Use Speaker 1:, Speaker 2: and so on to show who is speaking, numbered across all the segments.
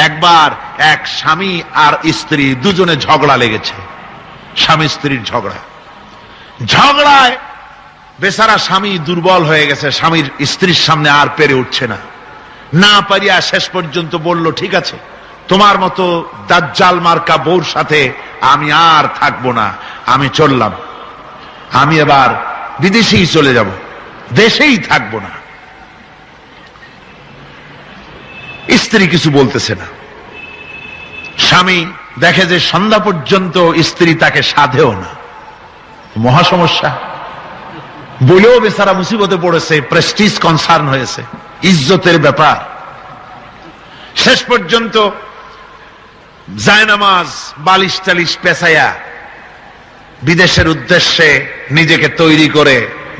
Speaker 1: একবার এক স্বামী আর স্ত্রী দুজনে ঝগড়া লেগেছে, স্বামী স্ত্রীর ঝগড়ায় বেচারা স্বামী দুর্বল হয়ে গেছে, স্বামীর স্ত্রীর সামনে আর পেরে উঠছে না পারিয়া শেষ পর্যন্ত বলল, ঠিক আছে, তোমার মতো দাজ্জাল মার্কা বউর সাথে আমি আর থাকবো না, আমি চললাম, আমি এবার বিদেশেই চলে যাব, দেশেই থাকবো না। স্ত্রী কিছু বলতেছে না। স্বামী দেখে যে সন্ধ্যা পর্যন্ত স্ত্রী তাকে সাধেও না, মহা সমস্যা। বলেও বেচারা মুসিবতে পড়েছে, প্রেস্টিজ কনসার্ন হয়েছে, ইজ্জতের ব্যাপার। শেষ পর্যন্ত জায়নামাজ বালিশ টালিশ পেছাইয়া বিদেশের উদ্দেশ্যে নিজেকে তৈরি করে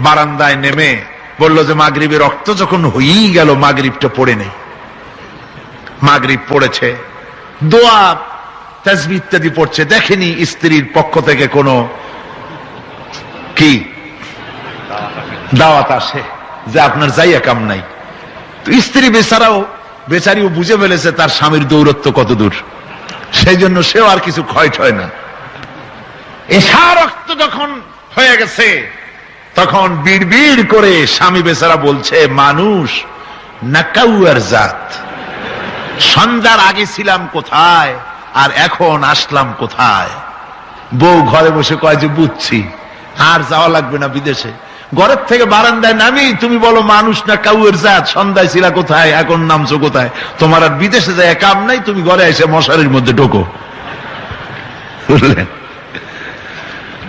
Speaker 1: বারান্দায় নেমে বলল যে মাগরিবের রক্ত যখন হয়েই গেল, মাগরিবটা পড়ে নেই। মাগরিব পড়েছে, দোয়া তাসবিহ ইত্যাদি পড়ছে, দেখেনি স্ত্রীর পক্ষ থেকে কোনো কি দাওয়াত আসে যে আপনার যাইয়া কাম নাই। তো স্ত্রী বেচারিও বুঝে ফেলেছে তার স্বামীর দৌরত্ব কত দূর, সেই জন্য সেও আর কিছু ক্ষয় ঠয় না। এশা রক্ত যখন হয়ে গেছে তখন বিড়বিড় করে স্বামী বেচারা বলছে, মানুষ নাকাউয়ার জাত, সন্ধ্যার আগে ছিলাম কোথায় আর এখন আসলাম কোথায়। বউ ঘরে বসে কয় যে বুঝছি, আর যাওয়া লাগবে না বিদেশে। ঘরের থেকে বারান্দায় নামি তুমি বলো মানুষ না কাউয়ের জাত, সন্ধ্যায় ছিলা কোথায়, এখন নামছো কোথায়, তোমার আর বিদেশে যায় কাম নাই, তুমি ঘরে এসে মশারির মধ্যে ঢোকো। বুঝলেন?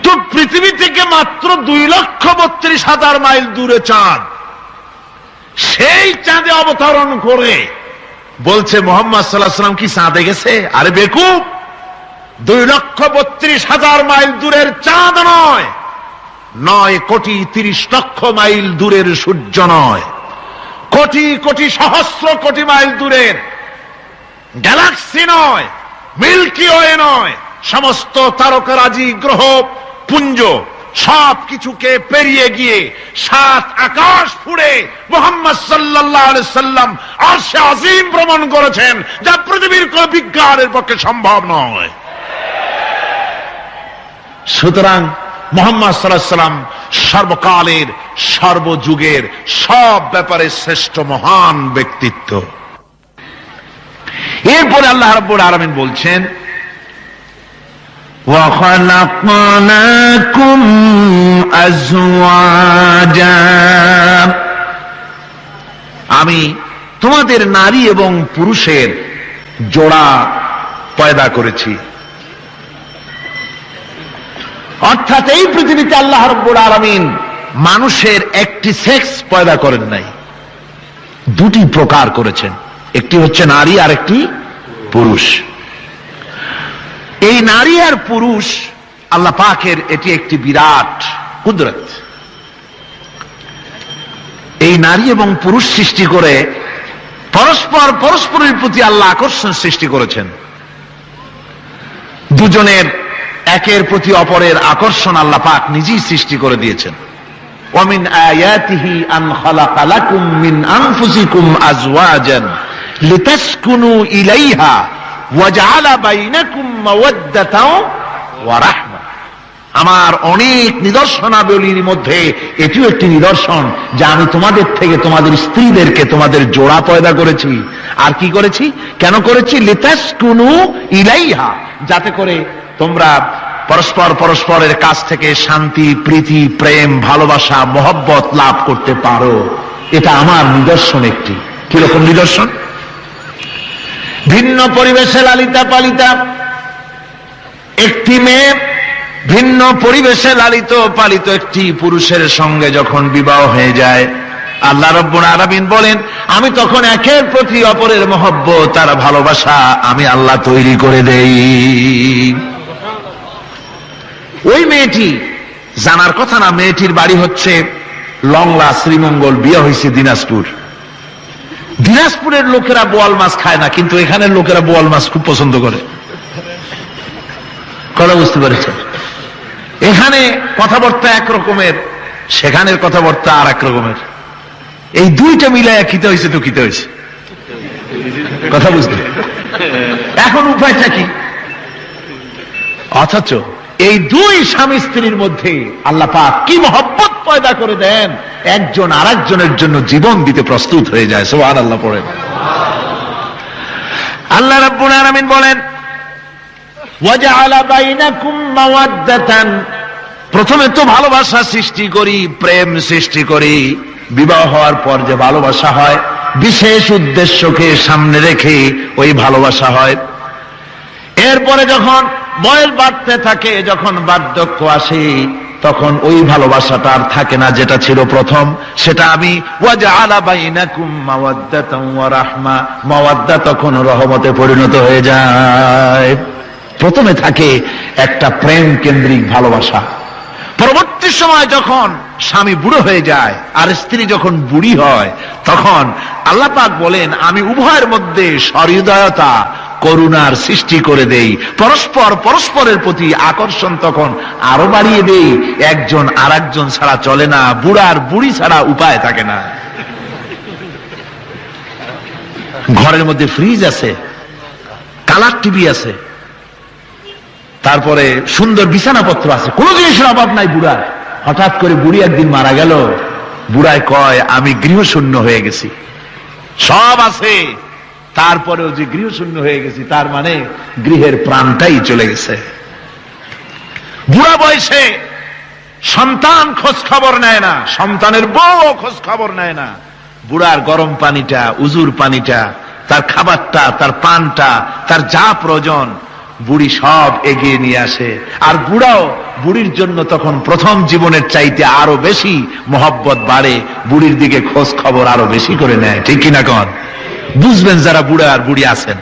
Speaker 1: তো পৃথিবী থেকে মাত্র 2,32,000 মাইল দূরে চাঁদ, সেই চাঁদে অবতরণ করে বলছে মুহাম্মদ সাল্লাল্লাহু আলাইহি ওয়াসাল্লাম কি চাঁদে গেছে? আরে বেকুব, 2,32,000 মাইল দূরের চাঁদ নয়, 9,30,00,000 মাইল দূরের সূর্য নয়, কোটি কোটি সহস্র কোটি মাইল দূরের গ্যালাক্সি নয়, মিল্কি ওয়ে নয়, সমস্ত তারকারাজি গ্রহ পুঞ্জ সব কিছুকে পেরিয়ে গিয়ে 7 আকাশ ফুড়ে মুহাম্মদ সাল্লাল্লাহু আলাইহি সাল্লাম আরশে আজিম ভ্রমণ করেছেন, যা পৃথিবীর কোন বিজ্ঞানের পক্ষে সম্ভব নয়। সুতরাং মুহাম্মদ সাল্লাল্লাহু আলাইহি সাল্লাম সর্বকালের সর্বযুগের সব ব্যাপারে শ্রেষ্ঠ মহান ব্যক্তিত্ব। এরপরে আল্লাহ রাব্বুল আলামিন বলছেন, وَخَلَقْنَاكُمْ أَزْوَاجًا, আমি তোমাদের নারী এবং পুরুষের জোড়া পয়দা করেছি। অর্থাৎ এই পৃথিবীতে আল্লাহ রাব্বুল আলামিন মানুষের একটি সেক্স পয়দা করেন নাই, দুটি প্রকার করেছেন, একটি হচ্ছে নারী আর একটি পুরুষ। এই নারী আর পুরুষ আল্লাহ পাকের এটি একটি বিরাট কুদরত। এই নারী এবং পুরুষ সৃষ্টি করে পরস্পরের প্রতি আল্লাহ আকর্ষণ সৃষ্টি করেছেন। দুজনের একের প্রতি অপরের আকর্ষণ আল্লাহ পাক নিজেই সৃষ্টি করে দিয়েছেন। ওয়ামিন আয়াতিহি আন খালাকা লাকুম মিন আনফুসিকুম আজওয়াজান লিতাসকুনু ইলাইহা ওয়াজআলা বাইনাকুম মাওয়াদ্দাতাও ওয়া রাহমা। আমার অনেক নিদর্শনাবলীর মধ্যে এটিও একটি নিদর্শন যে আমি তোমাদের থেকে তোমাদের স্ত্রীদেরকে তোমাদের জোড়া পয়দা করেছি। আর কি করেছি, কেন করেছি? লিতাসকুনু ইলাইহা, যাতে করে তোমরা পরস্পরের কাছ থেকে শান্তি, প্রীতি, প্রেম, ভালোবাসা, মহব্বত লাভ করতে পারো। এটা আমার নিদর্শন একটি। কিরকম নিদর্শন? ভিন্ন পরিবেশে লালিতা পালিতা একটি মেয়ে ভিন্ন পরিবেশে লালিত পালিত একটি পুরুষের সঙ্গে যখন বিবাহ হয়ে যায়, আল্লাহ রাব্বুল আলামিন বলেন আমি তখন একের প্রতি অপরের মহব্বত আর ভালোবাসা আমি আল্লাহ তৈরি করে দেই। ওই মেয়েটি জানার কথা না, মেয়েটির বাড়ি হচ্ছে লংলা, শ্রীমঙ্গল, বিয়ে হয়েছে দিনাজপুর। দিনাজপুরের লোকেরা বোয়াল মাছ খায় না, কিন্তু এখানের লোকেরা বোয়াল মাছ খুব পছন্দ করে। কথা বুঝতে পেরেছে? এখানে কথাবার্তা এক রকমের, সেখানের কথাবার্তা আর এক রকমের। এই দুইটা মিলাইয়া খিতে হয়েছে তো খিতে হয়েছে। কথা বুঝতে এখন উপায়টা কি? অথচ এই দুই স্বামী স্ত্রীর মধ্যে আল্লাহ পাক কি মহব্বত পয়দা করে দেন, একজন আরেকজনের জন্য জীবন দিতে প্রস্তুত হয়ে যায়। সুবহানাল্লাহ পড়েন। আল্লাহ রাব্বুল আলামিন বলেন ওয়াজআলা বাইনাকুম মাওয়াদ্দাতান, প্রথমে তো ভালোবাসা সৃষ্টি করি, প্রেম সৃষ্টি করি, বিবাহ হওয়ার পর যে ভালোবাসা হয় বিশেষ উদ্দেশ্যকে সামনে রেখে ওই ভালোবাসা হয়। এরপরে যখন বয়স বাড়তে থাকে, যখন বার্ধক্য আসে, তখন ওই ভালোবাসাটা আর থাকে না যেটা ছিল প্রথম, সেটা আমি ওয়াজআলা বাইনাকুম মাওয়াদ্দাতান ওয়া রাহমা, মাওয়াদ্দা তখন রহমতে পরিণত হয়ে যায়। প্রথমে থাকে একটা প্রেম কেন্দ্রিক ভালোবাসা, পরবর্তী সময় যখন স্বামী বুড়ো হয়ে যায় আর স্ত্রী যখন বুড়ি হয়, তখন আল্লাহ পাক বলেন আমি উভয়ের মধ্যে সহৃদয়তা করুণার সৃষ্টি করে দেই, পরস্পরের প্রতি আকর্ষণ তখন আরো বাড়িয়ে দেই। একজন আর একজন ছাড়া চলে না, বুড়ার বুড়ি ছাড়া উপায় থাকে না। ঘরের মধ্যে ফ্রিজ আছে, কালার টিভি আছে, তারপরে সুন্দর বিছানাপত্র আছে, কোন জিনিসের অভাব নাই বুড়ার। হঠাৎ করে বুড়ি একদিন মারা গেল, বুড়ায় কয় আমি গৃহশূন্য হয়ে গেছি। সব আছে, তারপরেও যে গৃহশূন্য হয়ে গেছি, তার মানে গৃহের প্রাণটাই চলে গেছে। বুড়া বয়সে সন্তান খোঁজ খবর নেয় না, সন্তানের বউ খোঁজ খবর নেয় না। বুড়ার গরম পানিটা, উজুর পানিটা, তার খাবারটা, তার পানটা, তার যা প্রয়োজন বুড়ি সব এগিয়ে নিয়ে আসে। আর বুড়াও বুড়ির জন্য তখন প্রথম জীবনের চাইতে আরো বেশি মহব্বত বাড়ে, বুড়ির দিকে খোঁজ খবর আরো বেশি করে নেয়। ঠিক কিনা কন? বুঝবেন যারা বুড়া আর বুড়ি আছেন।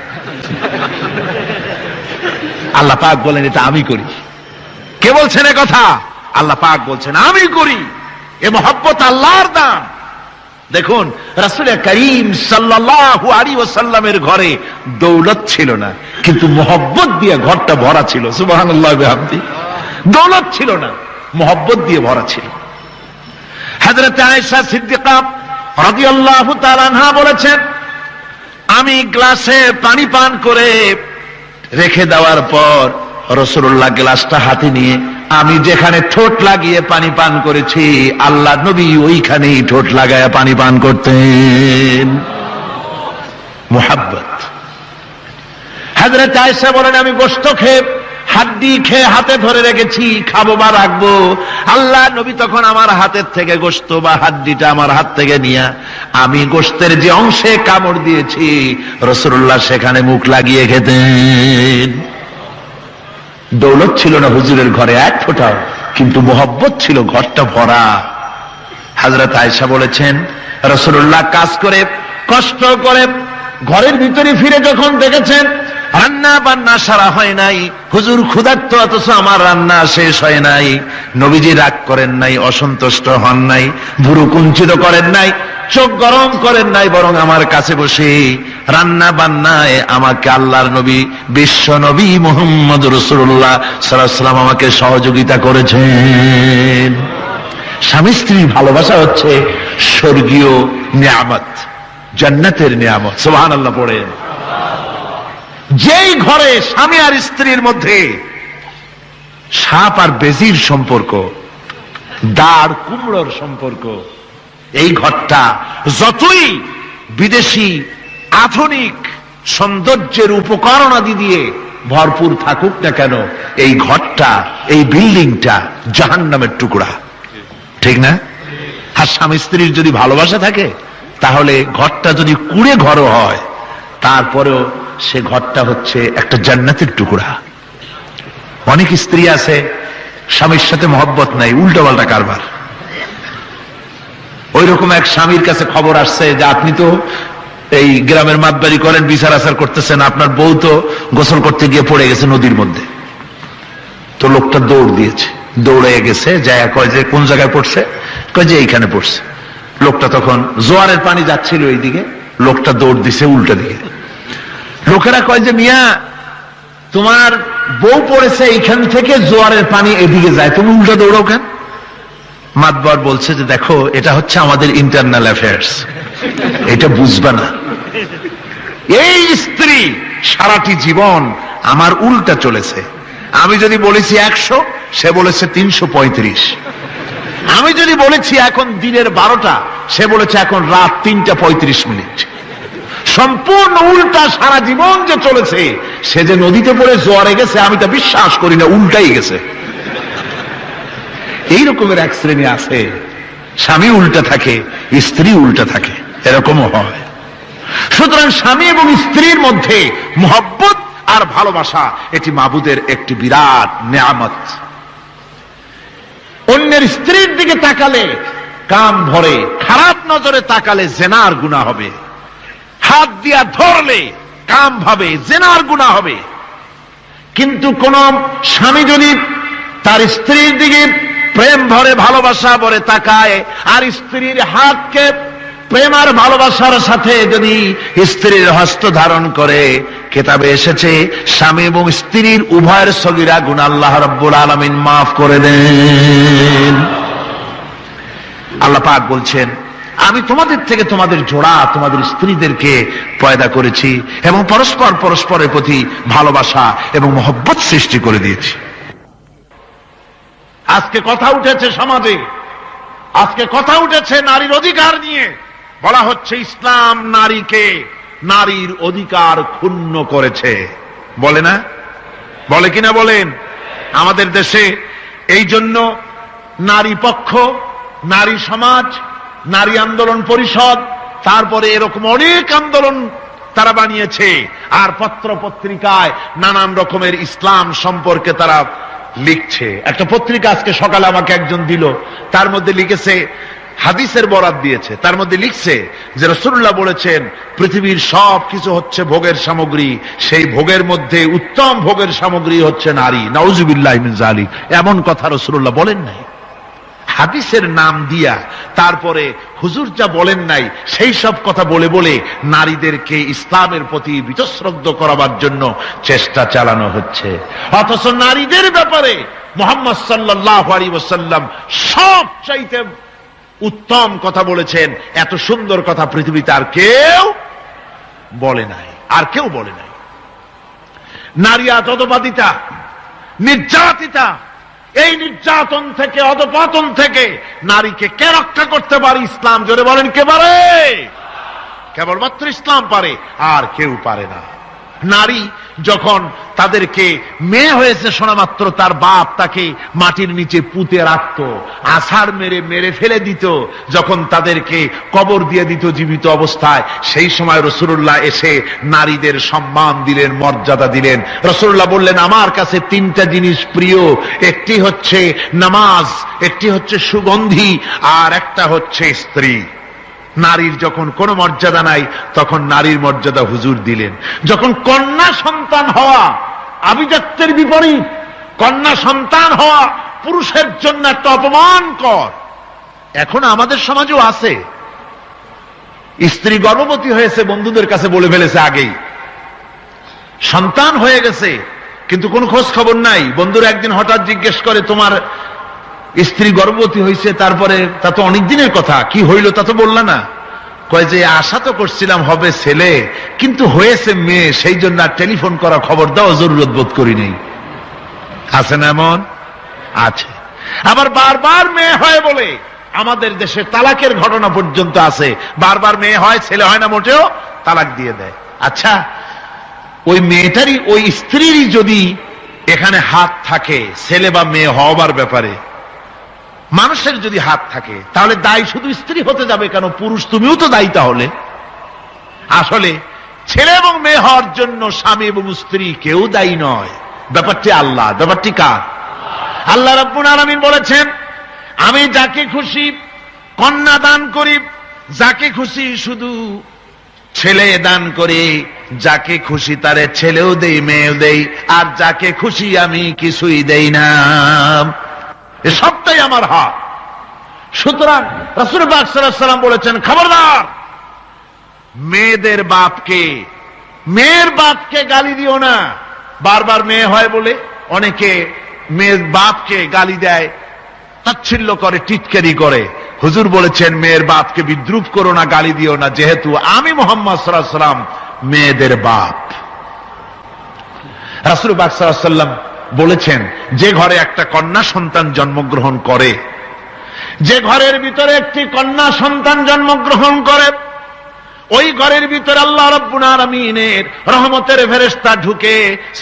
Speaker 1: আল্লাহ পাক বলেন এটা আমি করি। কে বলছেন এ কথা? আল্লাহ পাক বলছেন আমি করি। এ মহব্বত আল্লাহর দান। দেখুন রাসূল করিম সাল্লাল্লাহু আলাইহি ওয়াসাল্লামের ঘরে দৌলত ছিল না, কিন্তু মহব্বত দিয়ে ঘরটা ভরা ছিল। সুবহানাল্লাহ বিহামদি। দৌলত ছিল না, মহব্বত দিয়ে ভরা ছিল। হযরত আয়েশা সিদ্দিকা রাদিয়াল্লাহু তাআলা আনহা বলেছেন আমি গ্লাসে পানি পান করে রেখে দেওয়ার পর রাসূলুল্লাহ গ্লাসটা হাতে নিয়ে আমি যেখানে ঠোঁট লাগিয়ে পানি পান করেছি, আল্লাহ নবী ওইখানেই ঠোঁট লাগায়া পানি পান করতেন। মুহাব্বত। হযরত আয়েশা বলেন আমি গোশত খেয়ে হাড্ডি খেয়ে হাতে ধরে রেখেছি, খাবো বা রাখবো, আল্লাহ নবী তখন আমার হাতের থেকে গোশত বা হাড্ডিটা আমার হাত থেকে নিয়ে আমি গোশতের যে অংশে কামড় দিয়েছি রাসূলুল্লাহ সেখানে মুখ লাগিয়ে খেতেন। দৌলত ছিল না হুজুরের ঘরে এক ফোঁটাও, কিন্তু মহব্বত ছিল ঘরটা ভরা। হযরত আয়েশা বলেছেন রাসূলুল্লাহ কাজ করে কষ্ট করে ঘরের ভিতরে ফিরে যখন দেখেছেন রান্না বান্না সারা হয় নাই, হুজুর ক্ষুধার্ত অথচ আমার রান্না শেষ হয় নাই, নবীজি রাগ করেন নাই, অসন্তুষ্ট হন নাই, ভুরু কুঞ্চিত করেন নাই, চোখ গরম করেন নাই, বরং আমার কাছে বসে রান্না বান্নায় আমাকে আল্লাহর নবী বিশ্ব নবী মুহাম্মদ রাসূলুল্লাহ সাল্লাল্লাহু আলাইহি ওয়াসাল্লাম আমাকে সহযোগিতা করেছেন। স্বামী স্ত্রীর ভালোবাসা হচ্ছে স্বর্গীয় নিয়ামত, জান্নাতের নিয়ামত। সুবহানাল্লাহ পড়েন। যেই ঘরে স্বামী আর স্ত্রীর মধ্যে সাপ আর বেজির সম্পর্ক, দাঁড় কুমড়োর সম্পর্ক, এই ঘরটা যতই বিদেশি আধুনিক সৌন্দর্যের উপকরণাদি দিয়ে ভরপুর থাকুক না কেন, এই ঘরটা, এই বিল্ডিংটা জাহান্নামের টুকরা। ঠিক না? আর স্বামী স্ত্রীর যদি ভালোবাসা থাকে তাহলে ঘরটা যদি কুড়ে ঘরও হয় তারপরেও সে ঘরটা হচ্ছে একটা জান্নাতের টুকরা। অনেক স্ত্রী আছে স্বামীর সাথে মহব্বত নাই, উল্টো পাল্টা কারবার। ওই রকম এক স্বামীর কাছে খবর আসছে যে আপনি তো এই গ্রামের মাতবাড়ি করেন, বিচার আচার করতেছেন, আপনার বউ তো গোসল করতে গিয়ে পড়ে গেছে নদীর মধ্যে। তো লোকটা দৌড় দিয়েছে, দৌড়ে গেছে, যায় কয় যে কোন জায়গায় পড়ছে, কয় যে এইখানে পড়ছে। লোকটা তখন জোয়ারের পানি যাচ্ছিল এইদিকে, লোকটা দৌড় দিছে উল্টা দিকে। লোকেরা কয় যে মিয়া তোমার বউ পড়েছে এইখান থেকে জোয়ারের পানি এদিকে যায়, তুমি উল্টা দৌড়াও কেন? মাতবার বলছে যে দেখো এটা হচ্ছে আমাদের ইন্টারনাল অ্যাফেয়ার্স, এটা বুঝবা না। এই স্ত্রী সারাটি জীবন আমার উল্টা চলেছে। আমি যদি বলেছি 100, সে বলেছে 335। আমি যদি বলেছি এখন দিনের 12টা, সে বলেছে এখন রাত 3:35। সম্পূর্ণ উল্টা সারা জীবন যে চলেছে। সে যে নদীতে পড়ে জোয়ারে গেছে, আমি তা বিশ্বাস করি না, উল্টাই গেছে। এই রকমের এক শ্রেণী আছে, স্বামী উল্টা থাকে, স্ত্রী উল্টা থাকে, এরকমও হয়। সুতরাং স্বামী এবং স্ত্রীর মধ্যে মহব্বত আর ভালোবাসা, এটি মাবুদের একটি বিরাট নেয়ামত। অন্যের স্ত্রীর দিকে তাকালে কান ভরে, খারাপ নজরে তাকালে জেনার গুনাহ হবে। হাত দিয়া ধরলে কাম ভাবে জেনার গুনাহ হবে। কিন্তু কোন স্বামী যদি তার স্ত্রীর দিকে প্রেম ভরে ভালোবাসা ভরে তাকায়, আর স্ত্রীর হাতকে প্রেম আর ভালোবাসার সাথে যদি স্ত্রীর হস্ত ধারণ করে, কিতাবে এসেছে স্বামী এবং স্ত্রীর উভয়ের সগীরা গুনাহ আল্লাহ রাব্বুল আলামিন মাফ করে দেন। আল্লাহ পাক বলছেন, আমি তোমাদের থেকে তোমাদের জোড়া, তোমাদের স্ত্রীদেরকে পয়দা করেছি এবং পরস্পর পরস্পরের প্রতি ভালোবাসা এবং মহব্বত সৃষ্টি করে দিয়েছি। আজকে কথা উঠেছে সমাজে, আজকে কথা উঠেছে নারীর অধিকার নিয়ে। বলা হচ্ছে ইসলাম নারীকে, নারীর অধিকার ক্ষুণ্ণ করেছে। বলে না? বলে কিনা বলেন? আমাদের দেশে এই জন্য নারী পক্ষ, নারী সমাজ, নারী আন্দোলন পরিষদ, তারপরে এরকম অনেক আন্দোলন তারা বানিয়েছে। আর পত্র পত্রিকায় নানান রকমের ইসলাম সম্পর্কে তারা লিখছে। একটা পত্রিকা আজকে সকালে আমাকে একজন দিল, তার মধ্যে লিখেছে, হাদিসের বরাত দিয়েছে, তার মধ্যে লিখছে যে রাসূলুল্লাহ বলেছেন পৃথিবীর সব কিছু হচ্ছে ভোগের সামগ্রী, সেই ভোগের মধ্যে উত্তম ভোগের সামগ্রী হচ্ছে নারী। নাউযুবিল্লাহি মিন যালিক। এমন কথা রাসূলুল্লাহ বলেন নাই। হাদিসের নাম দিয়া তারপরে হুজুর যা বলেন নাই সেই সব কথা বলে বলে নারীদেরকে ইসলামের প্রতি বীতশ্রদ্ধ করাবার জন্য চেষ্টা চালানো হচ্ছে। অথচ নারীদের ব্যাপারে মুহাম্মদ সাল্লাল্লাহু আলাইহি ওয়াসাল্লাম সবচাইতে উত্তম কথা বলেছেন। এত সুন্দর কথা পৃথিবীতে আর কেউ বলে নাই, আর কেউ বলে নাই। নারী আজ অধঃপাতিতা, নির্যাতিতা। এই নির্যাতন থেকে, অধঃপতন থেকে নারীকে কে রক্ষা করতে পারে? ইসলাম। জোরে বলেন, কে পারে? কেবলমাত্র ইসলাম পারে, আর কেউ পারে না। নারী যখন তাদেরকে মেয়ে হয়েছে শোনা মাত্র তার বাপ তাকে মাটির নিচে পুঁতে রাখত, আছাড় মেরে মেরে ফেলে দিত। যখন তাদেরকে কবর দিয়ে দিত জীবিত অবস্থায়, সেই সময় রাসূলুল্লাহ এসে নারীদের সম্মান দিলেন, মর্যাদা দিলেন। রাসূলুল্লাহ বললেন, আমার কাছে 3টা জিনিস প্রিয়, একটি হচ্ছে নামাজ, একটি হচ্ছে সুগন্ধি, আর একটা হচ্ছে স্ত্রী। নারীর যখন কোনো মর্যাদা নাই, তখন নারীর মর্যাদা হুজুর দিলেন। যখন কন্যা সন্তান হওয়া আভিজাত্যের বিপরীত, কন্যা সন্তান হওয়া পুরুষের জন্য একটা অপমানকর। এখন আমাদের সমাজেও আছে, স্ত্রী গর্ভবতী হয়েছে, বন্ধুদের কাছে বলে ফেলেছে আগেই, সন্তান হয়ে গেছে, কিন্তু কোনো খোঁজ খবর নাই। বন্ধুরা একদিন হঠাৎ জিজ্ঞেস করে, তোমার স্ত্রী গর্ভবতী হয়েছে? তারপরে তা তো অনেক দিনের কথা, কি হইল তা তো বললা না। কয় যে আশা তো করছিলাম হবে ছেলে, কিন্তু হয়েছে মেয়ে, সেই জন্য আর টেলিফোন করা, খবর দেওয়া জরুরত বোধ করি নেই। আছে না এমন? আছে। আবার বারবার মেয়ে হয় বলে আমাদের দেশে তালাকের ঘটনা পর্যন্ত আছে। বারবার মেয়ে হয়, ছেলে হয় না মোটেও, তালাক দিয়ে দেয়। আচ্ছা, ওই মেয়েটারই, ওই স্ত্রীরই যদি এখানে হাত থাকে ছেলে বা মেয়ে হওয়ার ব্যাপারে, মানুষের যদি হাত থাকে, তাহলে দায়ী শুধু স্ত্রী হতে যাবে কেন? পুরুষ তুমিও তো দায়ী। তাহলে আসলে ছেলে এবং মেয়ে হওয়ার জন্য স্বামী এবং স্ত্রী কেউ দায়ী নয়। ব্যাপারটি আল্লাহ। ব্যাপারটি কার? আল্লাহ রাব্বুল আলামিন বলেছেন, আমি যাকে খুশি কন্যা দান করি, যাকে খুশি শুধু ছেলে দান করি, যাকে খুশি তারে ছেলেও দেই, মেয়েও দেই, আর যাকে খুশি আমি কিছুই দেই না। এ সবটাই আমার হাত। সুতরাং রাসূল পাক সাল্লাল্লাহু আলাইহি ওয়াসাল্লাম বলেছেন, খবরদার মেয়েদের বাপকে, মেয়ের বাপকে গালি দিও না। বারবার মেয়ে হয় বলে অনেকে মেয়ের বাপকে গালি দেয়, তাচ্ছিল্য করে, টিটকারি করে। হুজুর বলেছেন, মেয়ের বাপকে বিদ্রুপ করো না, গালি দিও না, যেহেতু আমি মুহাম্মদ সাল্লাল্লাহু আলাইহি ওয়াসাল্লাম মেয়েদের বাপ। রাসূল পাক সাল্লাল্লাহু আলাইহি ওয়াসাল্লাম বলেছেন, যে ঘরে একটা কন্যা সন্তান জন্মগ্রহণ করে, যে ঘরের ভিতরে একটি কন্যা সন্তান জন্মগ্রহণ করে, ওই ঘরের ভিতরে আল্লাহ রাব্বুল আলামিনের রহমতের ফেরেশতা ঢুকে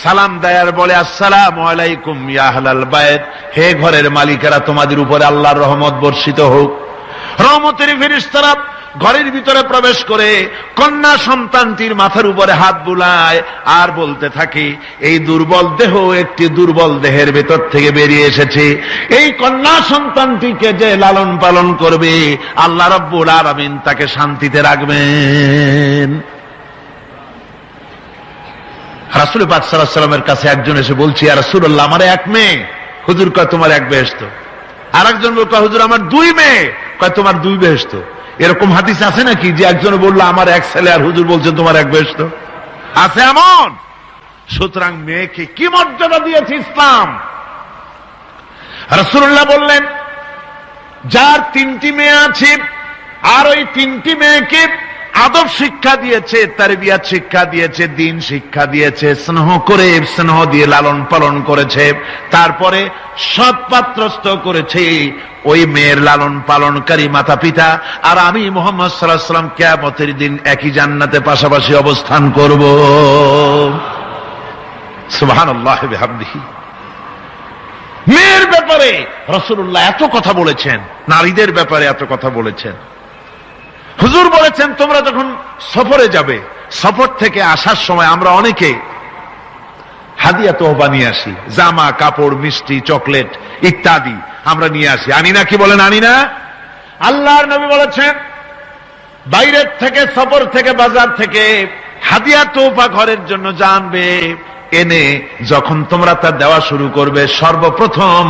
Speaker 1: সালাম দেয় আর বলে, আসসালামু আলাইকুম ইয়া আহলাল বাইত, হে ঘরের মালিকেরা, তোমাদের উপরে আল্লাহর রহমত বর্ষিত হোক। রহমতের ফেরেশতারা ঘরের ভিতরে প্রবেশ করে কন্যা সন্তানটির মাথার উপরে হাত বুলায় আর বলতে থাকে, এই দুর্বল দেহ একটি দুর্বল দেহের ভেতর থেকে বেরিয়ে এসেছে, এই কন্যা সন্তানটিকে যে লালন পালন করবে আল্লাহ রাব্বুল আলামিন তাকে শান্তিতে রাখবেন। রাসূল পাক সাল্লাল্লাহু আলাইহি ওয়াসাল্লামের কাছে একজন এসে বলছে, ইয়া রাসূলুল্লাহ, আমার এক মেয়ে। হুজুর কয়, তোমার এক বেহেশত। আর একজন কয়, হুজুর আমার দুই মেয়ে। কয়, তোমার দুই বেহেশত। এরকম হাদিস আছে নাকি যে একজন বললো আমার এক ছেলে আর হুজুর বলছেন তোমার এক বেহেশত? আছে এমন? সুতরাং মেয়েকে কি মর্যাদা দিয়েছে ইসলাম। রাসূলুল্লাহ বললেন, যার তিনটি মেয়ে আছে আর ওই তিনটি মেয়েকে আদব শিক্ষা দিয়েছে, তারবিয়াত শিক্ষা দিয়েছে, দ্বীন শিক্ষা দিয়েছে, স্নেহ করে স্নেহ দিয়ে লালন পালন করেছে, তারপরে সৎপাত্রস্থ করেছে, ওই মেয়ের লালন পালনকারী মাতা পিতা আর আমি মুহাম্মদ সাল্লাল্লাহু আলাইহি ওয়াসাল্লাম কিয়ামতের দিন একই জান্নাতে পাশাপাশি অবস্থান করব। সুবহানাল্লাহ ওয়া বিহামদিহি। মেয়ের ব্যাপারে রাসূলুল্লাহ এত কথা বলেছেন, নারীদের ব্যাপারে এত কথা বলেছেন। হুজুর বলেছেন, তোমরা যখন সফরে যাবে, সফর থেকে আসার সময় আমরা অনেকে হাদিয়া তোহবা নিয়ে আসি, জামা কাপড় মিষ্টি চকলেট ইত্যাদি আমরা নিয়ে আসি, আনি না? কি বলেন, আনি না? আল্লাহর নবী বলেছেন, বাইরের থেকে সফর থেকে বাজার থেকে হাদিয়া তোহফা ঘরের জন্য জানবে, এনে যখন তোমরা তা দেওয়া শুরু করবে, সর্বপ্রথম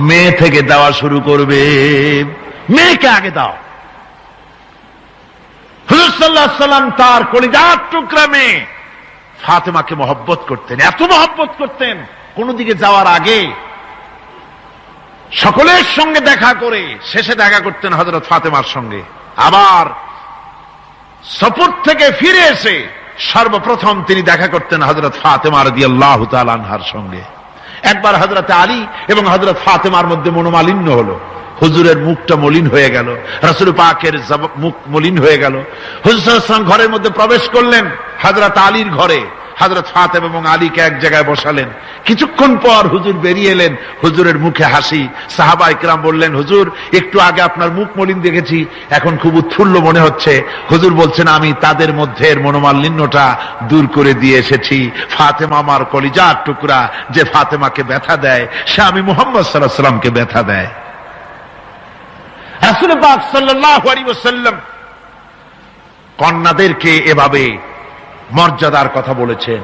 Speaker 1: মেয়ে থেকে দেওয়া শুরু করবে, মেয়েকে আগে দাও। হুজুর সাল্লাল্লাহু আলাইহি ওয়াসাল্লাম তার কলিজার টুকরা মেয়ে ফাতেমাকে মহব্বত করতেন, এত মহব্বত করতেন, কোন দিকে যাওয়ার আগে সকলের সঙ্গে দেখা করে শেষে দেখা করতেন হযরত ফাতেমার সঙ্গে। আবার সফর থেকে ফিরে এসে সর্বপ্রথম তিনি দেখা করতেন হযরত ফাতেমা রাদিয়াল্লাহু তাআলা আনহার সঙ্গে। একবার হযরত আলী এবং হযরত ফাতেমার মধ্যে মনোমালিন্য হলো, হুজুরের মুখটা মলিন হয়ে গেল, রাসূল পাকের মুখ মলিন হয়ে গেল। হুজুর সাল্লাল্লাহু আলাইহি ওয়াসাল্লাম ঘরের মধ্যে প্রবেশ করলেন, হযরত আলীর ঘরে হযরত ফাতেমা এবং আলীকে এক জায়গায় বসালেন। কিছুক্ষণ পর হুজুর বেরিয়ে এলেন, হুজুরের মুখে হাসি। সাহাবায়ে কেরাম বললেন, হুজুর একটু আগে আপনার মুখ মলিন দেখেছি, এখন খুব উৎফুল্ল মনে হচ্ছে। হুজুর বলছেন, আমি তাদের মধ্যে মনোমালিন্যটা দূর করে দিয়ে এসেছি। ফাতেমা আমার কলিজার টুকরা, যে ফাতেমাকে ব্যথা দেয় সে আমি মুহাম্মদ সাল্লাল্লাহু আলাইহি ওয়াসাল্লামকে ব্যথা দেয়। রাসূল পাক সাল্লাল্লাহু আলাইহি ওয়াসাল্লাম কন্যাদেরকে এভাবে মর্যাদার কথা বলেছেন।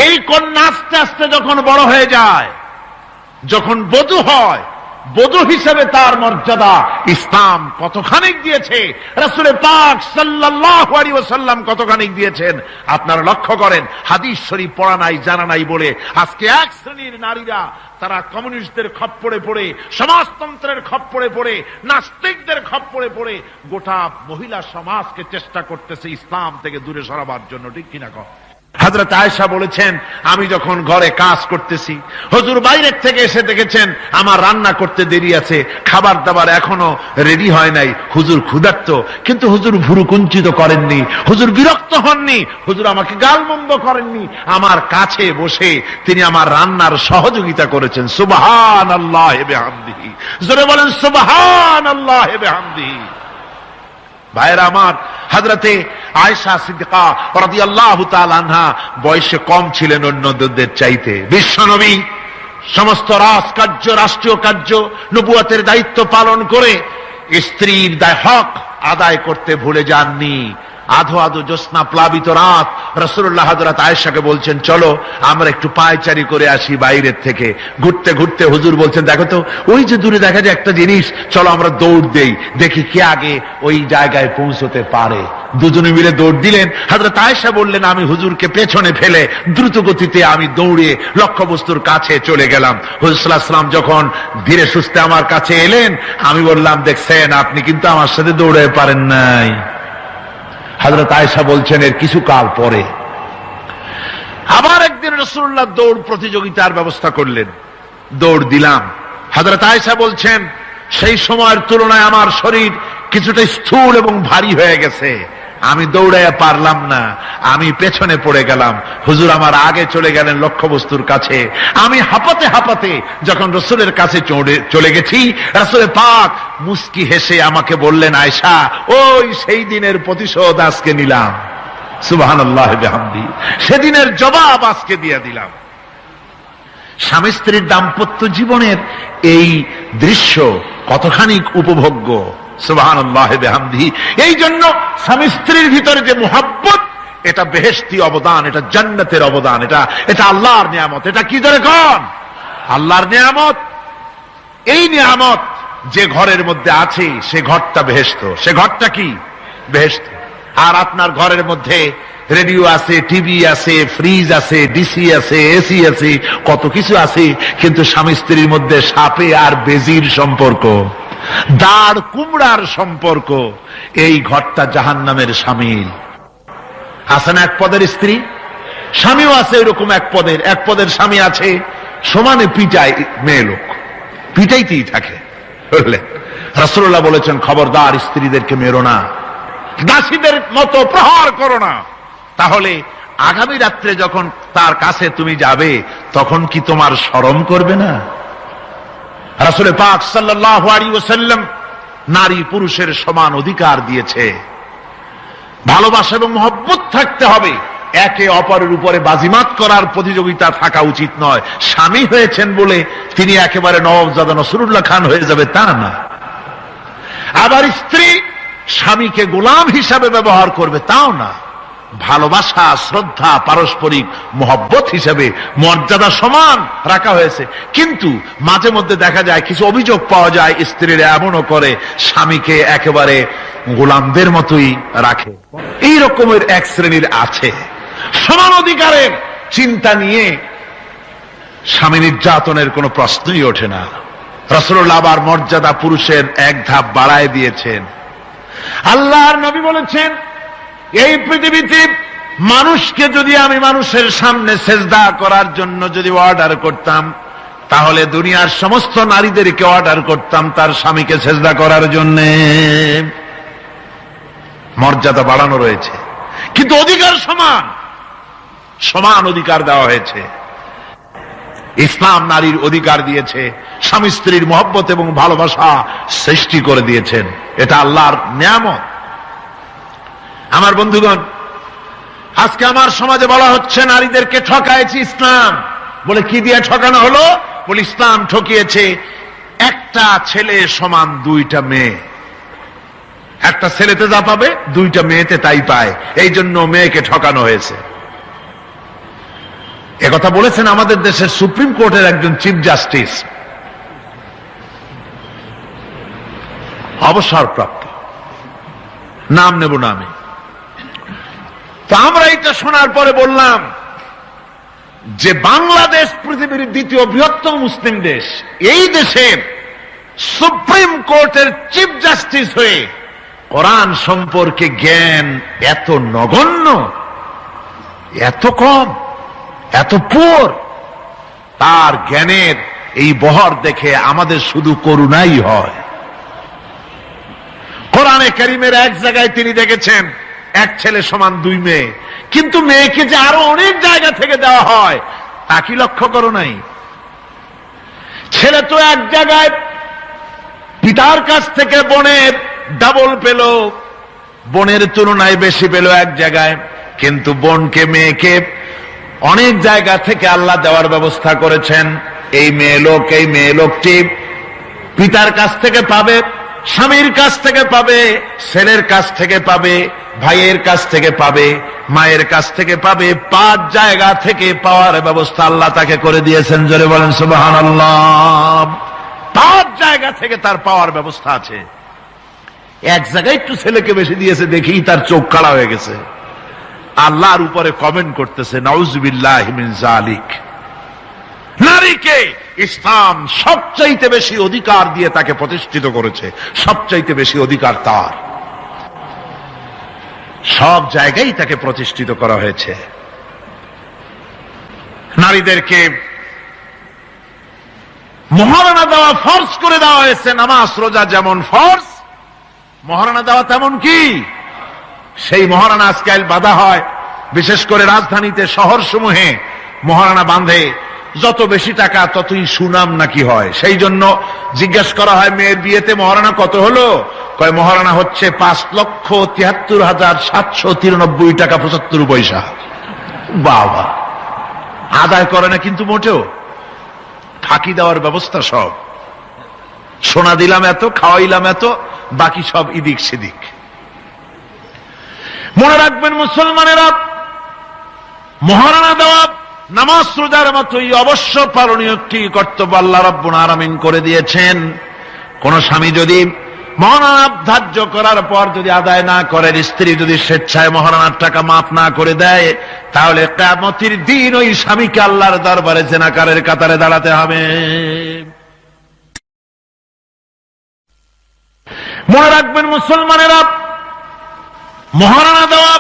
Speaker 1: এই কন্যা আস্তে আস্তে যখন বড় হয়ে যায়, যখন বধূ হয়, বধূ হিসেবে তার মর্যাদা ইসলাম কতখানি দিয়েছে, রাসূল পাক সাল্লাল্লাহু আলাইহি ওয়াসাল্লাম কতখানি দিয়েছেন আপনারা লক্ষ্য করেন। হাদিস শরীফ পড়া নাই, জানা নাই বলে আজকে এক শ্রেণীর নারীরা তারা কমিউনিস্টদের খপ্পরে পড়ে, সমাজতন্ত্রের খপ্পরে পড়ে, নাস্তিকদের খপ্পরে পড়ে গোটা মহিলা সমাজকে চেষ্টা করতেছে ইসলাম থেকে দূরে সরাবার জন্য। ঠিক কিনা কও? হযরত আয়েশা বলেছেন, আমি যখন ঘরে কাজ করতেছি, হুজুর বাইরের থেকে এসে দেখেছেন আমার রান্না করতে দেরি আছে, খাবার দাবার এখনো রেডি হয় নাই, হুজুর ক্ষুধার্ত, কিন্তু হুজুর ভুরু কুঞ্চিত করেননি, হুজুর বিরক্ত হননি, হুজুর আমাকে গালমন্দ করেননি, আমার কাছে বসে তিনি আমার রান্নার সহযোগিতা করেছেন। সুবহানাল্লাহি ওয়া বিহামদিহি। জোরে বলেন সুবহানাল্লাহি ওয়া বিহামদিহি। ভাইরা আমার, হযরতে আয়েশা সিদ্দিকা রাদিয়াল্লাহু তাআলা আনহা বয়সে কম ছিলেন অন্যদের চাইতে। বিশ্বনবী সমস্ত রাজকার্য, রাষ্ট্রীয় কার্য, নবুয়তের দায়িত্ব পালন করে স্ত্রীর হক আদায় করতে ভুলে যাননি। আধো আধো জ্যোৎস্না প্লাবিত রাত রাসূলুল্লাহ হযরত আয়েশাকে বলছেন, চলো আমরা একটু পায়চারি করে আসি বাইরের থেকে। ঘুরতে ঘুরতে হুজুর বলছেন, দেখো তো ওই যে দূরে দেখা যায় একটা জিনিস, চলো আমরা দৌড় দেই, দেখি কে আগে ওই জায়গায় পৌঁছতে পারে। দুজনে মিলে দৌড় দিলেন। হযরত আয়েশা বললেন, আমি হুজুরকে পেছনে ফেলে দ্রুত গতিতে আমি দৌড়ে লক্ষ্যবস্তুর কাছে চলে গেলাম। হুজুর সাল্লাল্লাহু আলাইহি ওয়াসাল্লাম যখন ধীরে সুস্থে আমার কাছে এলেন, আমি বললাম, দেখছেন আপনি কিন্তু আমার সাথে দৌড়ে পারেন নাই। হযরত আয়েশা বলছেন, এর কিছু কাল পরে আবার এক একদিন রাসূলুল্লাহ দৌড় প্রতিযোগিতার ব্যবস্থা করলেন, দৌড় দিলাম। হযরত আয়েশা বলছেন, সেই সময়ের তুলনায় আমার শরীর কিছুটা স্থূল এবং ভারী হয়ে গেছে, আমি দৌড়াইয়া পারলাম না, আমি পেছনে পড়ে গেলাম। হুজুর আমার আগে চলে গেলেন লক্ষ্যবস্তুর কাছে। আমি হাঁপাতে হাঁপাতে যখন রাসূলের কাছে চলে গেছি, রাসূল পাক মুস্কি হেসে আমাকে বললেন, আয়েশা, ওই সেই দিনের প্রতিশোধ আজকে নিলাম। সুবহানাল্লাহ বিহামদি, সেদিনের জবাব আজকে দিয়ে দিলাম। স্বামী স্ত্রীর দাম্পত্য জীবনের এই দৃশ্য কতখানি উপভোগ্য, সুবহানাল্লাহ বিহামদি। এই জন্য স্বামী স্ত্রীর ভিতরে যে মুহাব্বত, এটা বেহেশতি অবদান, এটা জান্নাতের অবদান, এটা আল্লাহর নিয়ামত। এটা কি ধরে কোন আল্লাহর নিয়ামত। এই নিয়ামত যে ঘরের মধ্যে আছে, সে ঘরটা বেহেশত। সে ঘরটা কি? বেহেশত। আর আপনার ঘরের মধ্যে রেডিও আছে, টিভি আছে, ফ্রিজ আছে, ডিসি আছে, এসি আছে, কত কিছু আছে, কিন্তু স্বামী স্ত্রীর মধ্যে সাপে আর বেজির সম্পর্ক, দাঁড় কুমড়ার সম্পর্ক, এই ঘরটা জাহান্নামের শামিল। আছে না এক পদের স্ত্রী? স্বামীও আছে এরকম এক পদের স্বামী আছে, সমানে পিটায় মেয়ে লোক, পিটাইতেই থাকে। বুঝলেন? রাসূলুল্লাহ বলেছেন, খবরদার স্ত্রীদেরকে মেরো না, দাসীদের মতো প্রহার করো না। তাহলে আগামী রাত্রে যখন তার কাছে তুমি যাবে, তখন কি তোমার শরম করবে না? রাসূল পাক সাল্লাল্লাহু আলাইহি ওয়াসাল্লাম নারী পুরুষের সমান অধিকার দিয়েছে। ভালোবাসা এবং মহব্বত থাকতে হবে, একে অপরের উপরে বাজিমাত করার প্রতিযোগিতা থাকা উচিত নয়। স্বামী হয়েছেন বলে তিনি একেবারে নওয়াবজাদা নসরুল্লাহ খান হয়ে যাবে, তা না। আবার স্ত্রী স্বামীকে গোলাম হিসাবে ব্যবহার করবে, তাও না। ভালোবাসা, শ্রদ্ধা, পারস্পরিক মহব্বত হিসেবে মর্যাদা সমান রাখা হয়েছে। কিন্তু মাঝে মধ্যে দেখা যায়, কিছু অভিযোগ পাওয়া যায়, স্ত্রীরা এমনও করে, স্বামীকে একেবারে গোলামদের মতোই রাখে। এই রকমের এক শ্রেণীর আছে। সমান অধিকারের চিন্তা নিয়ে স্বামী নির্যাতনের কোনো প্রশ্নই ওঠে না। রাসূলুল্লাহ আবার মর্যাদা পুরুষের এক ধাপ বাড়ায় দিয়েছেন। আল্লাহর নবী বলেছেন, এই পৃথিবীতে মানুষকে যদি আমি মানুষের সামনে সেজদা করার জন্য যদি অর্ডার করতাম, তাহলে দুনিয়ার সমস্ত নারীদেরকে অর্ডার করতাম তার স্বামীকে সেজদা করার জন্য। মর্যাদা বাড়ানো রয়েছে, কিন্তু অধিকার সমান, সমান অধিকার দেওয়া হয়েছে। ইসলাম নারীর অধিকার দিয়েছে, স্বামী স্ত্রীর মহব্বত এবং ভালোবাসা সৃষ্টি করে দিয়েছেন। এটা আল্লাহর নিয়ামত। আমার বন্ধুগণ, আজকে আমার সমাজে বলা হচ্ছে নারীদেরকে ঠকাইছে ইসলাম। বলে কি দিয়ে ঠকানো হলো? বলে ইসলাম ঠকিয়েছে একটা ছেলে সমান দুইটা মেয়ে। একটা ছেলেতে যা পাবে, দুইটা মেয়েতে তাই পায়, এই জন্য মেয়েকে ঠকানো হয়েছে। একথা বলেছেন আমাদের দেশের সুপ্রিম কোর্টের একজন চিফ জাস্টিস, অবসরপ্রাপ্ত, নাম নেব না আমি। তো আমরা এটা শোনার পরে বললাম যে বাংলাদেশ পৃথিবীর দ্বিতীয় বৃহত্তম মুসলিম দেশ, এই দেশের সুপ্রিম কোর্টের চিফ জাস্টিস হয়ে কোরআন সম্পর্কে জ্ঞান এত নগণ্য, এত কম, এত পুর। তার জ্ঞানের এই বহর দেখে আমাদের শুধু করুণাই হয়। কোরআনে কারীমের এক জায়গায় তিনি দেখেছেন এক ছেলে সমান দুই মেয়ে, কিন্তু মেয়েকে যে আরো অনেক জায়গা থেকে দেওয়া হয় তা কি লক্ষ্য করো নাই? ছেলে তো এক জায়গায় পিতার কাছ থেকে বোনের ডাবল পেল, বোনের তুলনায় বেশি পেল এক জায়গায়, কিন্তু বোনকে মেয়েকে অনেক জায়গা থেকে আল্লাহ দেওয়ার ব্যবস্থা করেছেন। এই মেয়ে লোকটি পিতার কাছ থেকে পাবে, স্বামীর কাছ থেকে পাবে, ছেলের কাছ থেকে পাবে, ভাইয়ের কাছ থেকে পাবে, মায়ের কাছ থেকে পাবে। 5 জায়গা থেকে পাওয়ার ব্যবস্থা আল্লাহ তাকে করে দিয়েছেন। জোরে বলেন সুবহানাল্লাহ। 5 জায়গা থেকে তার পাওয়ার ব্যবস্থা আছে। এক জায়গায় একটু ছেলেকে বেশি দিয়েছে, দেখি তার চোখ কালা হয়ে গেছে। আল্লাহর উপরে কমেন্ট করতেছে, নাউযুবিল্লাহি মিন যালিক। নারীকে ইসলাম সবচাইতে বেশি অধিকার দিয়ে তাকে প্রতিষ্ঠিত করেছে, সবচাইতে বেশি অধিকার তার। সব জায়গায় তাকে প্রতিষ্ঠিত করা হয়েছে। নারীদেরকে মহারণা দেওয়া ফরজ করে দেওয়া হয়েছে। নামাজ রোজা যেমন ফরজ, মহারণা দেওয়া তেমন কি? সেই মহারণা আজকাল বাঁধা হয়, বিশেষ করে রাজধানীতে, শহর সমূহে মহারণা বাঁধে। যত বেশি টাকা ততই সুনাম নাকি হয়। সেই জন্য জিজ্ঞেস করা হয়, মেয়ের বিয়েতে মহারণা কত হলো? কয় মহারণা হচ্ছে 5,73,793 টাকা 75 পয়সা। বাবা, আদায় করে না কিন্তু মোটেও, ফাঁকি দেওয়ার ব্যবস্থা সব। সোনা দিলাম এত, খাওয়াইলাম এত, বাকি সব ইদিক সেদিক। মনে রাখবেন মুসলমানেরা, মহারণা দেওয়া নামাজ রোজার মতোই অবশ্য পালনীয় একটি কর্তব্য আল্লাহ রাব্বুল আলামিন করে দিয়েছেন। কোন স্বামী যদি মহারণা ধার্য করার পর যদি আদায় না করেন, স্ত্রী যদি স্বেচ্ছায় মহারণার টাকা মাফ না করে দেয়, তাহলে কিয়ামতের দিন ওই স্বামীকে আল্লাহর দরবারে জিনাকারের কাতারে দাঁড়াতে হবে। মনে রাখবেন মুসলমানেরা, মহারণা দেওয়া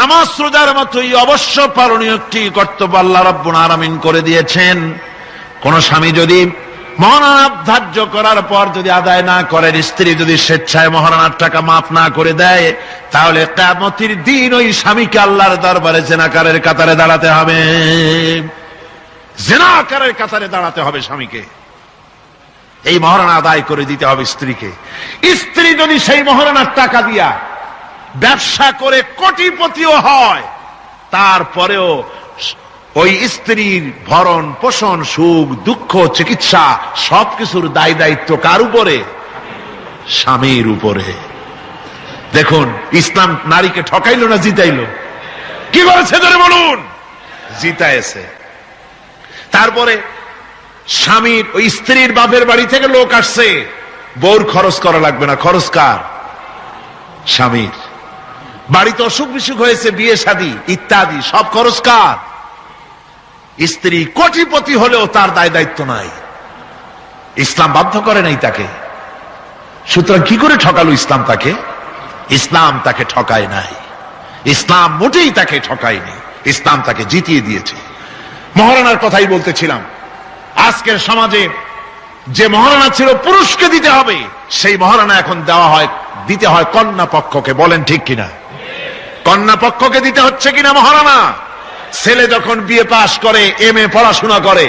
Speaker 1: নামাজ রোজার মতোই অবশ্য পালনীয় একটি কর্তব্য আল্লাহ রাব্বুল আলামিন করে দিয়েছেন। কোন স্বামী যদি মহারণা ধার্য করার পর যদি আদায় না করেন, স্ত্রী যদি স্বেচ্ছায় মহারণার টাকা মাফ না করে দেয়, তাহলে কিয়ামতের দিন ওই স্বামীকে আল্লাহর দরবারে জিনাকারের কাতারে দাঁড়াতে হবে। জিনাকারের কাতারে দাঁড়াতে হবে স্বামীকে। এই মহারণা আদায় করে দিতে হবে স্ত্রীকে। স্ত্রী যদি সেই মহারণার টাকা দিয়া ব্যবসা করে কোটিপতিও হয়, তারপরেও ওই স্ত্রীর ভরণ পোষণ, সুখ দুঃখ, চিকিৎসা সবকিছুর দায় দায়িত্ব কার উপরে? স্বামীর উপরে। দেখুন, ইসলাম নারীকে ঠকাইলো না জিতাইলো? কি করেছে ধরে বলুন? জিতাইছে। তারপরে স্বামীর, ওই স্ত্রীর বাপের বাড়ি থেকে লোক আসছে, বউর খরচ করা লাগবে না, খরচ কার? স্বামীর। বাড়িতে অসুখ বিসুখ হয়েছে, বিয়ে শাদী ইত্যাদি সব খরচ কার? স্ত্রী। কোটিপতি হলেও তার দায় দায়িত্ব নাই, ইসলাম বাধ্য করে নাই তাকে। সুতরাং কি করে ঠকালো ইসলাম তাকে? ইসলাম তাকে ঠকায় নাই, ইসলাম মোটেই তাকে ঠকায়নি, ইসলাম তাকে জিতিয়ে দিয়েছে। মহারণার কথাই বলতেছিলাম। আজকের সমাজে যে মহারণা ছিল পুরুষকে দিতে হবে, সেই মহারণা এখন দিতে হয় কন্যা পক্ষকে। বলেন ঠিক কিনা? কন্যা পক্ষকে দিতে হচ্ছে কিনা মহারণা? ছেলে যখন বিয়ে পাশ করে, MA পড়াশোনা করে,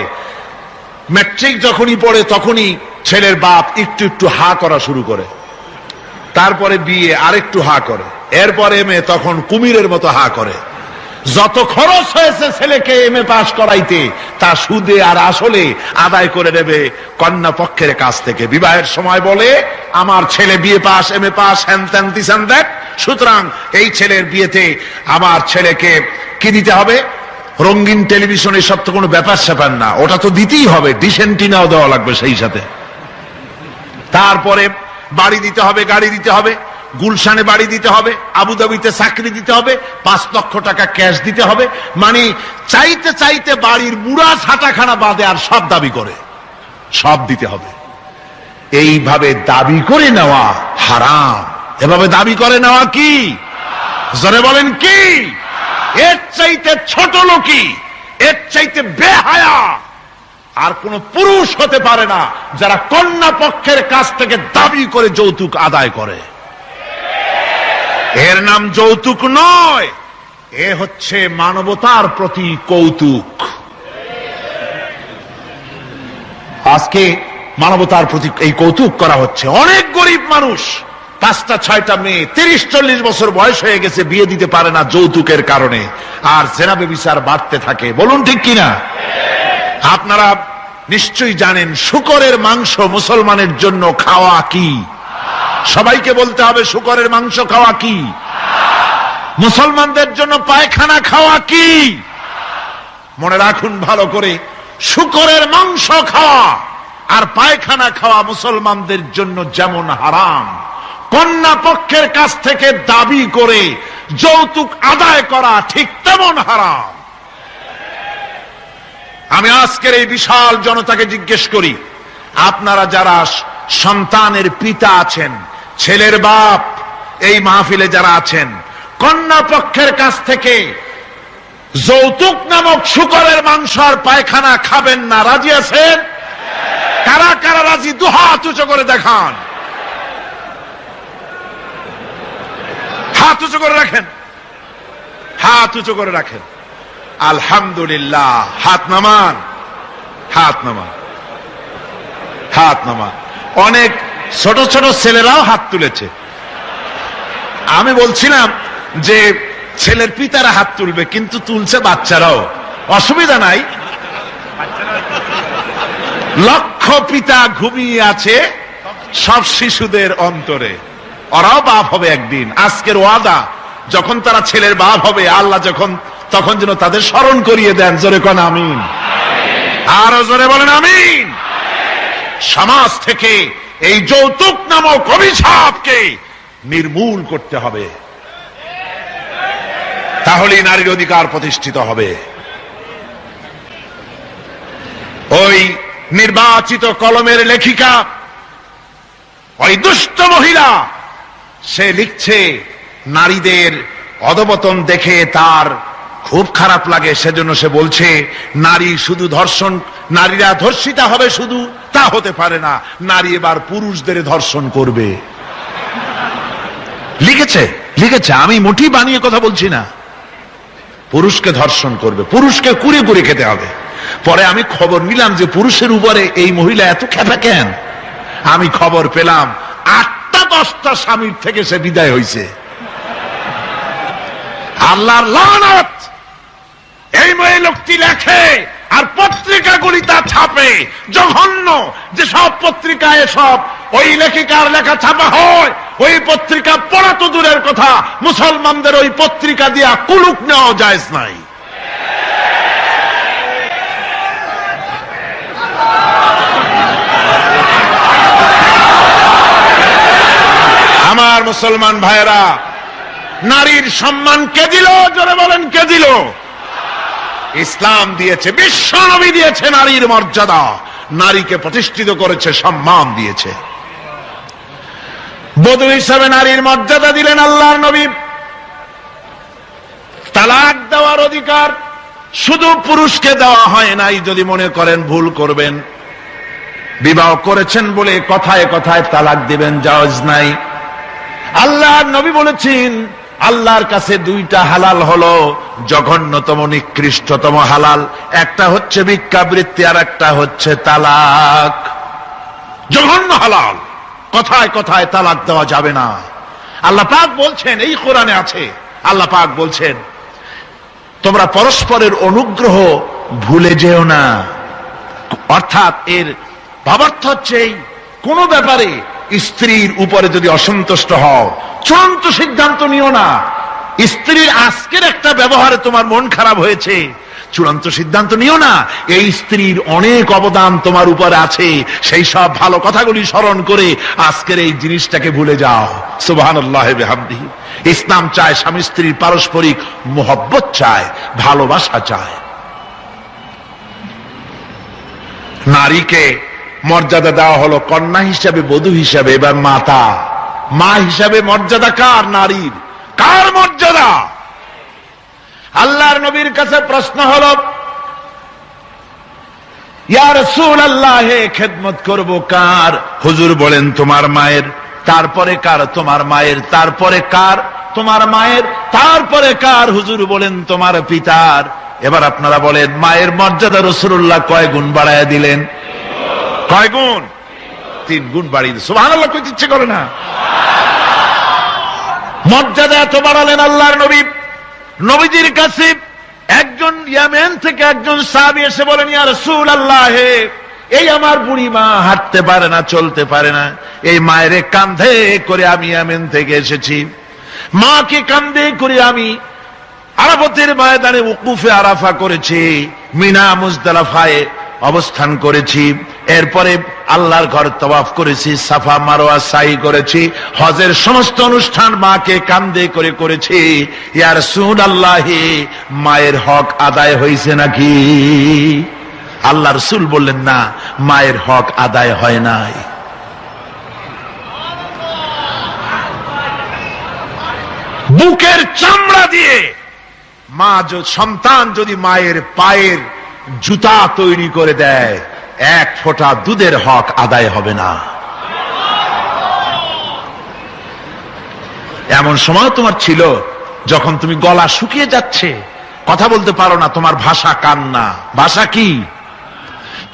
Speaker 1: ম্যাট্রিক যখনই পড়ে, তখনই ছেলের বাপ একটু একটু হা করা শুরু করে। তারপরে বিয়ে আরেকটু হা করে, এরপরে MA, তখন কুমিরের মতো হা করে। যত খরচ হয়েছে ছেলেকে MA পাস করাইতে, তা সুদে আর আসলে আদায় করে নেবে কন্যা পক্ষের কাছ থেকে। বিবাহের সময় বলে, আমার ছেলে বিয়ে পাস, MA পাস, হ্যান ত্যান তিসান দেখ, সুতরাং এই ছেলের বিয়েতে আমার ছেলেকে কি দিতে হবে? রঙিন টেলিভিশন, এসব তো কোনো ব্যাপার স্যাপার না, ওটা তো দিতেই হবে, ডিসেন্টিনাও দেওয়া লাগবে সেই সাথে। তারপরে বাড়ি দিতে হবে, গাড়ি দিতে হবে, গুলশানে বাড়ি দিতে হবে, আবুধাবিতে চাকরি দিতে হবে, 5 লক্ষ টাকা ক্যাশ দিতে হবে। মানে চাইতে চাইতে বাড়ির মুড়া ছাটাখানা বাদে আর সব দাবি করে, সব দিতে হবে। এইভাবে দাবি করে নেওয়া হারাম। এভাবে দাবি করে নেওয়া কি? জোরে বলেন কি? এর চাইতে ছোট লোকই, এর চাইতে বেহায়া আর কোন পুরুষ হতে পারে না, যারা কন্যা পক্ষের কাছ থেকে দাবি করে যৌতুক আদায় করে। এর নাম যৌতুক নয়, এ হচ্ছে মানবতার প্রতি কৌতুক। আজকে মানবতার প্রতি এই কৌতুক করা হচ্ছে। অনেক গরিব মানুষ, 5টা 6টা মেয়ে, 30-40 বছর বয়স হয়ে গেছে, বিয়ে দিতে পারে না যৌতুকের কারণে, আর জেনা ব্যভিচার বাড়তে থাকে। বলুন ঠিক কিনা? আপনারা নিশ্চয়ই জানেন শূকরের মাংস মুসলমানের জন্য খাওয়া কি? সবাইকে বলতে হবে, শূকরের মাংস খাওয়া কি? মুসলমানদের জন্য পায়খানা খাওয়া কি? মনে রাখুন ভালো করে, শূকরের মাংস খাওয়া আর পায়খানা খাওয়া মুসলমানদের জন্য যেমন হারাম, কন্যা পক্ষের কাছ থেকে দাবি করে যৌতুক আদায় করা ঠিক তেমন হারাম। আমি আজকের এই বিশাল জনতাকে জিজ্ঞেস করি, আপনারা যারা সন্তানের পিতা আছেন, ছেলের বাপ, এই মাহফিলে যারা আছেন, কন্যা পক্ষের কাছ থেকে যৌতুক নামক শূকরের মাংস মাংস আর পায়খানা খাবেন না, রাজি আছেন? কারা কারা রাজি? দুহাত উঁচু করে দেখান, হাত উঁচু করে রাখেন, হাত উঁচু করে রাখেন। আলহামদুলিল্লাহ। হাত নামান, হাত নামান, হাত নামান। অনেক ছোট ছোট ছেলেরাও হাত তুলেছে। আমি বলছিলাম যে ছেলের পিতারা হাত তুলবে, কিন্তু তুলছে বাচ্চারাও, অসুবিধা নাই। লক্ষ পিতা ঘুমিয়ে আছে সব শিশুদের অন্তরে, ওরাও বাপ হবে একদিন। আজকের ওয়াদা, যখন তারা ছেলের বাপ হবে, আল্লাহ তখন যেন তাদের স্মরণ করিয়ে দেন। জোরে কোন আমিন, আরো জোরে বলেন আমিন। সমাজ থেকে এই যৌতুক নামক অভিশাপকে নির্মূল করতে হবে, তাহলেই নারীর অধিকার প্রতিষ্ঠিত হবে। ওই নির্বাচিত কলমের লেখিকা, ওই দুষ্ট মহিলা, সে লিখছে নারীদের অধপতন দেখে তার খুব খারাপ লাগে, সেজন্য সে বলছে নারী শুধু ধর্ষণ, নারীরা ধর্ষিতা হবে শুধু তা হতে পারে না, নারী এবার পুরুষদের ধর্ষণ করবে। লিখেছে, লিখেছে, আমি মুঠি বানিয়ে কথা বলছি না। পুরুষকে ধর্ষণ করবে, পুরুষকে কুড়ে কুড়ে খেতে হবে। পরে আমি খবর নিলাম যে পুরুষের উপরে এই মহিলা এত খেপা কেন। আমি খবর পেলাম 8টা-10টা স্বামীর থেকে সে বিদায় হয়েছে। আল্লাহর লানত। এই লোকটি লেখে আর পত্রিকাগুলি তা ছাপে, জঘন্য। যে সব পত্রিকায় সব ওই লেখিকার লেখা ছাপা হয়, ওই পত্রিকা পড়া তো দূরের কথা, মুসলমানদের ওই পত্রিকা দিয়া কুলুক নেওয়া জায়েজ নাই। আমার মুসলমান ভাইয়েরা, নারীর সম্মান কে দিল? জোরে বলেন, কে দিল? ইসলাম দিয়েছে, বিশ্ব নবী দিয়েছে নারীর মর্যাদা, নারীকে প্রতিষ্ঠিত করেছে, সম্মান দিয়েছে। বধূ হিসাবে নারীর মর্যাদা দিলেন আল্লাহর নবী। তালাক দেওয়ার অধিকার শুধু পুরুষকে দেওয়া হয় নাই। যদি মনে করেন ভুল করবেন, বিবাহ করেছেন বলে কথায় কথায় তালাক দিবেন, জায়েজ নাই। আল্লাহর নবী বলেছেন আল্লাহর কাছে 2টা হালাল হলো, জঘন্যতম নিকৃষ্টতম হালাল। একটা হচ্ছে ভিক্ষাবৃত্তি, আর একটা হচ্ছে তালাক। জঘন্য হালাল, কথায় কথায় তালাক দেওয়া যাবে না। আল্লাহ পাক বলছেন, এই কোরআনে আছে, আল্লাহ পাক বলছেন তোমরা পরস্পরের অনুগ্রহ ভুলে যেও না। অর্থাৎ এর ভাবার্থ হচ্ছে কোন ব্যাপারে স্ত্রীর উপরে যদি অসন্তুষ্ট হও, চূড়ান্ত সিদ্ধান্ত নিও না। স্ত্রীর আজকের একটা ব্যবহারে তোমার মন খারাপ হয়েছে, চূড়ান্ত সিদ্ধান্ত নিও না। এই স্ত্রীর অনেক অবদান তোমার উপরে আছে, সেই সব ভালো কথাগুলি স্মরণ করে আজকের এই জিনিসটাকে ভুলে যাও। সুবহানাল্লাহ ওয়া বিহামদিহি। ইসলাম চায় স্বামী স্ত্রীর পারস্পরিক মোহব্বত চায়, ভালোবাসা চায়। নারীকে মর্যাদা দেওয়া হলো কন্যা হিসাবে, বধূ হিসাবে, এবার মাতা, মা হিসাবে মর্যাদা কার? নারীর। কার মর্যাদা? আল্লাহর নবীর কাছে প্রশ্ন হলো, ইয়া রাসূলুল্লাহ, খেদমত করব কার? হুজুর বলেন তোমার মায়ের। তারপরে কার? তোমার মায়ের। তারপরে কার? তোমার মায়ের। তারপরে কার? হুজুর বলেন তোমার পিতার। এবার আপনারা বলেন মায়ের মর্যাদা রাসূলুল্লাহ কয় গুণ বাড়ায়া দিলেন? কয় গুণ? 3 গুণ বাড়িয়ে দিলেন। সুবহানাল্লাহ কইতে ইচ্ছে করে না? মর্যাদা এত বাড়ালেন আল্লাহর নবী। নবীজির কাছে একজন ইয়ামেন থেকে একজন সাহাবী এসে বলেন, ইয়া রাসূলুল্লাহ, এই আমার বুড়ি মা হাঁটতে পারে না, চলতে পারে না, এই মায়ের কাঁধে করে আমি ইয়ামেন থেকে এসেছি, মাকে কাঁধে করে আমি আরাফাতের ময়দানে উকুফে আরাফা করেছি, মিনা মুজদালিফায় অবস্থান করেছি, এরপরে আল্লাহর ঘর তওয়াফ করেছি, সাফা মারওয়া সাই করেছি, হজের সমস্ত অনুষ্ঠান মাকে কাঁধে করে করেছি। ইয়া রাসূলুল্লাহ, মায়ের হক আদায় হয়েছে নাকি? আল্লাহ রাসূল বললেন, না, মায়ের হক আদায় হয় নাই। বুকের চামড়া দিয়ে মা, সন্তান যদি মায়ের পায়ের জুতা তৈরি করে দেয়, এক ফোঁটা দুধের হক আদায় হবে না। এমন সময় তোমার ছিল যখন তুমি গলা শুকিয়ে যাচ্ছে, কথা বলতে পারো না, তোমার ভাষা কান্না। ভাষা কি?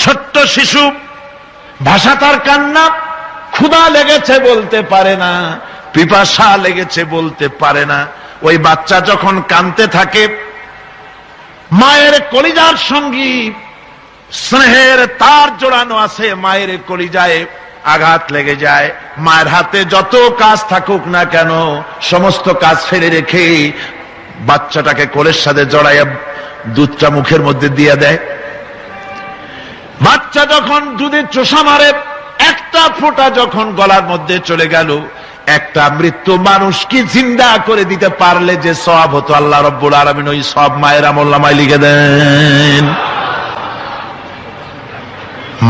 Speaker 1: ছোট্ট শিশু, ভাষা তার কান্না। ক্ষুধা লেগেছে বলতে পারে না, পিপাসা লেগেছে বলতে পারে না। ওই বাচ্চা যখন কাঁদতে থাকে, মায়ের কলিজার সঙ্গী স্নেহের তার জোড়ানো আছে, মায়ের কলিজায় আঘাত লেগে যায়। মায়ের হাতে যত কাজ থাকুক না কেন, সমস্ত কাজ ফেলে রেখে বাচ্চাটাকে কোলের সাথে জড়াইয়া দুধটা মুখের মধ্যে দিয়ে দেয়। বাচ্চা যখন দুধে চোষা মারে, একটা ফোঁটা যখন গলার মধ্যে চলে গেল, একটা মৃত্যু মানুষকে জিন্দা করে দিতে পারলে যে সওয়াব হতো, আল্লাহ রাব্বুল আলামিন ওই সওয়াব মায়ের আমলনামায় লিখে দেন।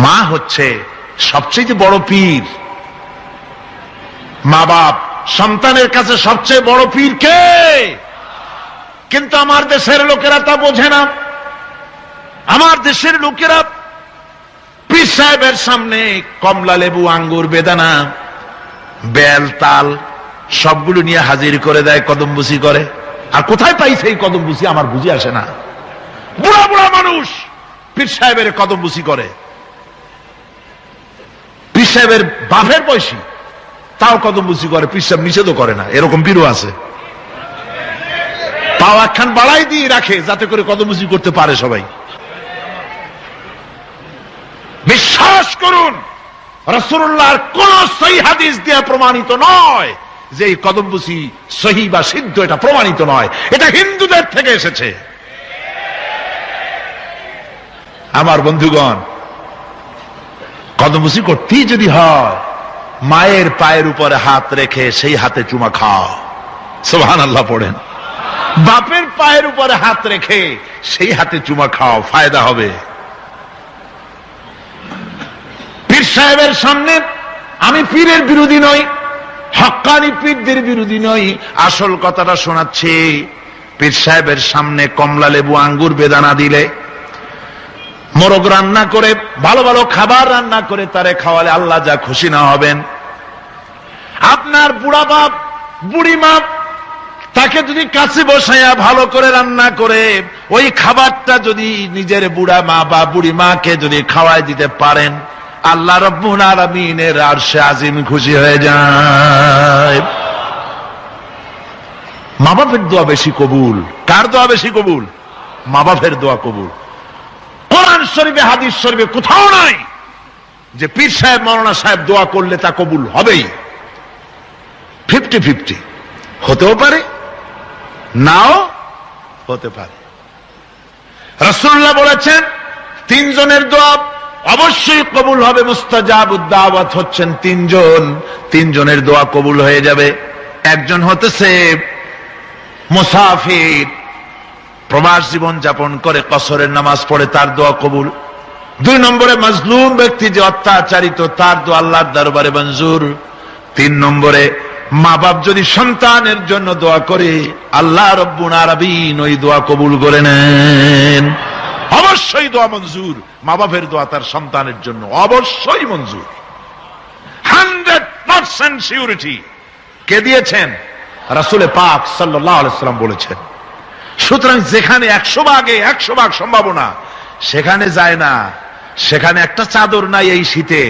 Speaker 1: মা হচ্ছে সবচেয়ে বড় পীর। মা বাপ সন্তানের কাছে সবচেয়ে বড় পীর কে? কিন্তু আমার দেশের লোকেরা তা বোঝে না। আমার দেশের লোকেরা পীর সাহেবের সামনে কমলা লেবু, আঙ্গুর, বেদানা, বেল, তাল সবগুলো নিয়ে হাজির করে দেয়, কদমবুসি করে। আর কোথায় পাইছে এই কদমবুসি আমার বুঝে আসে না। বুড়া বুড়া মানুষ পীর সাহেবের কদমবুসি করে। পীর সাহেবের বাপের বয়সী, তাও কদমবুসি করে, পীর সাহেব নিষেধও করে না। এরকম পীরও আছে। পাও একখান বাড়াই দিয়ে রাখে যাতে করে কদমবুসি করতে পারে সবাই। বিশ্বাস করুন, রাসূলুল্লাহর কোন সহিহ হাদিস দিয়ে প্রমাণিত নয় যে এই কদমবুসি সহিহ বা সিদ্ধ, এটা প্রমাণিত নয়। এটা হিন্দুদের থেকে এসেছে। আমার বন্ধুগণ, কদমবুসি করতেই যদি হয়, মায়ের পায়ের উপরে হাত রেখে সেই হাতে চুমা খাও, সুবহানাল্লাহ পড়েন। বাপের পায়ের উপরে হাত রেখে সেই হাতে চুমা খাও, ফায়দা হবে। পীর সাহেবের সামনে আমি পীরের বিরোধী নই, হক্কানি পীরদের বিরোধী নই, আসল কথাটা শোনাচ্ছি। পীর সাহেবের সামনে কমলা লেবু, আঙ্গুর, বেদানা দিলে, মোরগ রান্না করে, ভালো ভালো খাবার রান্না করে তারে খাওয়ালে আল্লাহ যা খুশি না হবেন। আপনার বুড়া বাপ, বুড়ি মা, তাকে যদি কাছে বসাইয়া ভালো করে রান্না করে ওই খাবারটা যদি নিজের বুড়া মা বা বুড়ি মাকে যদি খাওয়াই দিতে পারেন, আল্লাহ রাব্বুল আলামিনের আরশে আজিম খুশি হয়ে যায়। মা বাপের দোয়া বেশি কবুল। কার দোয়া বেশি কবুল? মা বাপের দোয়া কবুল। কোরআন শরীফে, হাদিস শরীফে কোথাও নাই যে পীর সাহেব, মাওলানা সাহেব দোয়া করলে তা কবুল হবেই। 50-50 হতেও পারে, নাও হতে পারে। রাসূলুল্লাহ বলেছেন তিনজনের দোয়া অবশ্যই কবুল হবে। মুস্তাজাবুদ দাওয়াত হচ্ছেন তিনজন, তিনজনের দোয়া কবুল হয়ে যাবে। একজন হতেছে মুসাফির, প্রবাস জীবন যাপন করে, কসরের নামাজ পড়ে, তার দোয়া কবুল। 2 নম্বরে মাজলুম ব্যক্তি, যে অত্যাচারিত, তার দোয়া আল্লাহর দরবারে মঞ্জুর। 3 নম্বরে মা বাপ যদি সন্তানের জন্য দোয়া করে, আল্লাহ রাব্বুল আলামিন ওই দোয়া কবুল করে নেন। অবশ্যই দোয়া মঞ্জুর। মা বাপের দোয়া তার সন্তানের জন্য অবশ্যই মঞ্জুর। 100% সিউরিটি। কে দিয়েছেন? রাসূল পাক সাল্লাল্লাহু আলাইহি ওয়াসাল্লাম বলেছেন। সুতরাং যেখানে 100 ভাগ সম্ভাবনা, সেখানে যায় না। সেখানে একটা চাদর নাই এই শীতে,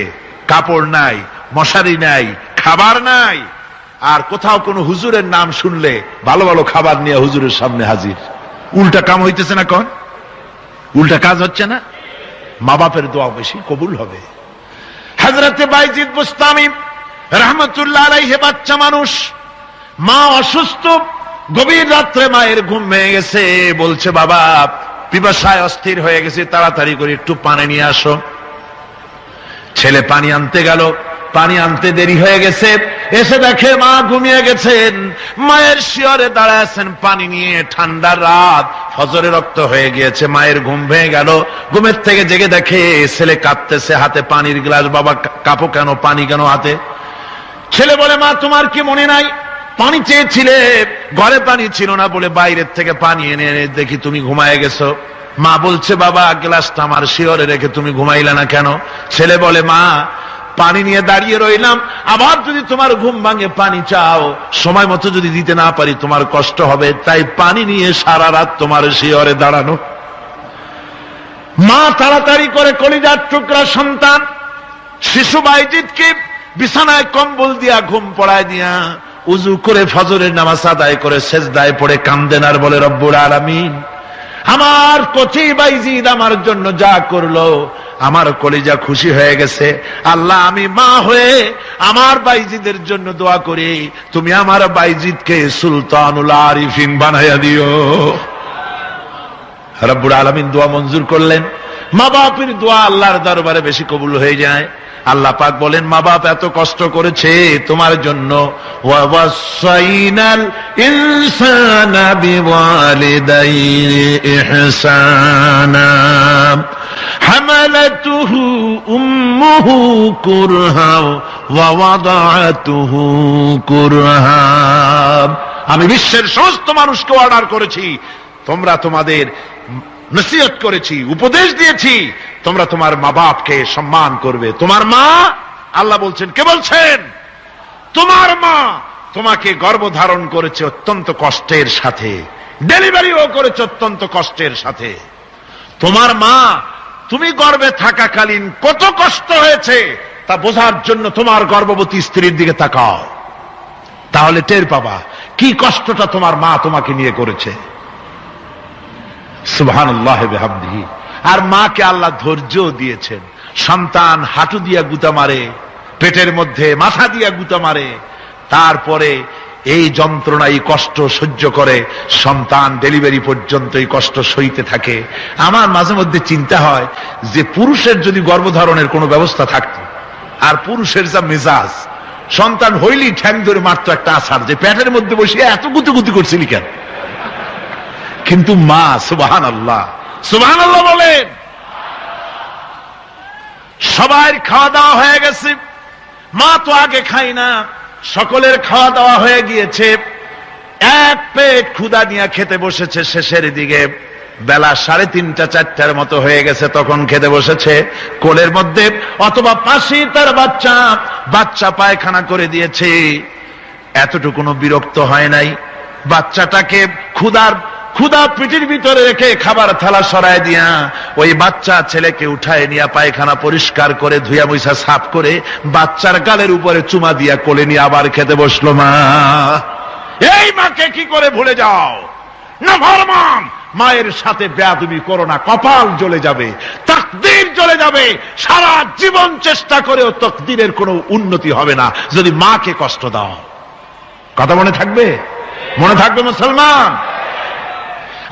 Speaker 1: কাপড় নাই, মশারি নাই, খাবার নাই, আর কোথাও কোনো হুজুরের নাম শুনলে ভালো ভালো খাবার নিয়ে হুজুরের সামনে হাজির। উল্টা কাম হইতেছে না? কোন উল্টা কাজ হচ্ছে না? মা বাপের দোয়া বেশি কবুল হবে। হযরতে বাইজিদ বুস্তামি রাহমাতুল্লাহ আলাইহি বাচ্চা মানুষ, মা অসুস্থ, গভীর রাত্রে মায়ের ঘুম ভেঙে গেছে, বলছে বাবা পিপাসায় অস্থির হয়ে গেছে, তাড়াতাড়ি করে একটু পানি নিয়ে আসো। ছেলে পানি আনতে গেল, পানি আনতে দেরি হয়ে গেছে, এসে দেখে মা ঘুমিয়ে গেছেন। মায়ের শিয়রে দাঁড়ায় আছেন পানি নিয়ে। ঠান্ডা রাত, ফজরে রক্ত হয়ে গিয়েছে, মায়ের ঘুম ভেঙে গেল। ঘুমের থেকে জেগে দেখে ছেলে কাঁদতেছে, হাতে পানির গ্লাস। বাবা কাঁপো কেন, পানি কেন হাতে? ছেলে বলে মা তোমার কি মনে নাই, পানি চেয়েছিলে, ঘরে পানি ছিল না বলে বাইরের থেকে পানি এনে এনে দেখি তুমি ঘুমায় গেছো। মা বলছে, বাবা গ্লাসটা আমার শিয়রে রেখে তুমি ঘুমাইলে না কেন? ছেলে বলে, মা পানি নিয়ে দাঁড়িয়ে রইলাম, আবার যদি তোমার ঘুম ভাঙে পানি চাও, সময় মতো যদি দিতে না পারি তোমার কষ্ট হবে, তাই পানি নিয়ে সারা রাত তোমার শিয়রে দাঁড়ানো। মা তাড়াতাড়ি করে কলিজার টুকরা সন্তান শিশু বাইজিদকে বিছানায় কম্বল দিয়া ঘুম পড়ায় দিয়া উজু করে ফজরের নামাজ আদায় করে সেজদায় পড়ে কান্দেন আর বলে, রব্বুল আলামিন, আমার কচি বাইজিদ আমার জন্য যা করলো আমার কলিজা খুশি হয়ে গেছে। আল্লাহ, আমি মা হয়ে আমার বাইজিদের জন্য দোয়া করি, তুমি আমার বাইজিদকে সুলতানুল আরিফিন বানাইয়া দিও। রব্বুল আলামিন দোয়া মঞ্জুর করলেন। মা বাপের দোয়া আল্লাহর দরবারে বেশি কবুল হয়ে যায়। আল্লাহ পাক বলেন, মা বাপ এত কষ্ট করেছে তোমার জন্য, ওয়াসাইনাল ইনসানা বিওয়ালিদাইহি ইহসানা হামালাতুহু উম্মুহু কুরহা ওয়া ওয়াদাআতুহু কুরহা। আমি বিশ্বের সমস্ত মানুষকে অর্ডার করেছি, তোমরা তোমাদের নসিহত করেছি, উপদেশ দিয়েছি, তোমরা তোমার মা বাপকে সম্মান করবে। তোমার মা, আল্লাহ বলছেন, কে বলছেন? তোমার মা তোমাকে গর্ভধারণ করেছে অত্যন্ত কষ্টের সাথে, ডেলিভারিও করেছে অত্যন্ত কষ্টের সাথে। তোমার মা তুমি গর্ভে থাকাকালীন কত কষ্ট হয়েছে তা বোঝার জন্য তোমার গর্ভবতী স্ত্রীর দিকে তাকাও, তাহলে টের পাবা কি কষ্টটা তোমার মা তোমাকে নিয়ে করেছে। সুবহানাল্লাহ বিহামদিহি। আর মাকে আল্লাহ ধৈর্য দিয়েছেন। সন্তান হাঁটু দিয়া গুতা মারে, পেটের মধ্যে মাথা দিয়া গুতা মারে, তারপরে এই যন্ত্রণা এই কষ্ট সহ্য করে সন্তান ডেলিভারি পর্যন্ত এই কষ্ট সইতে থাকে। আমার মাঝে মধ্যে চিন্তা হয় যে পুরুষের যদি গর্ভধারণের কোনো ব্যবস্থা থাকতো, আর পুরুষের যা মেজাজ, সন্তান হইলেই ঠ্যাং ধরে মারতো একটা আছাড়, যে পেটের মধ্যে বসে এত গুতুগুতি করছিলি কেন? কিন্তু মা, সুবহানাল্লাহ, সুবহানাল্লাহ বলেন। সবার খাওয়া দাওয়া হয়ে গেছে, মা তো আগে খাই না, সকলের খাওয়া দাওয়া হয়ে গিয়েছে, এক পেট ক্ষুধা নিয়ে খেতে বসেছে। শেষের দিকে বেলা 3:30 4টার মতো হয়ে গেছে, তখন খেতে বসেছে। কোলের মধ্যে অথবা পাশে তার বাচ্চা পায়খানা করে দিয়েছে। এতটুকুনো বিরক্ত হয় নাই, বাচ্চাটাকে ক্ষুধা পিঠির ভিতরে রেখে খাবার থালা সরায় দিয়া ওই বাচ্চা ছেলেকে উঠায় নিয়ে পায়খানা পরিষ্কার করে ধুয়া মুছা সাফ করে বাচ্চার গালের উপরে চুমা দিয়া কোলে নিয়ে আবার খেতে বসলো। মা, এই মাকে কি করে ভুলে যাও? নাফরমান, মায়ের সাথে বেয়াদবি করো না, কপাল জ্বলে যাবে, তাকদীর জ্বলে যাবে। সারা জীবন চেষ্টা করেও তাকদীরের কোনো উন্নতি হবে না যদি মাকে কষ্ট দাও। কথা মনে থাকবে? মনে থাকবে মুসলমান?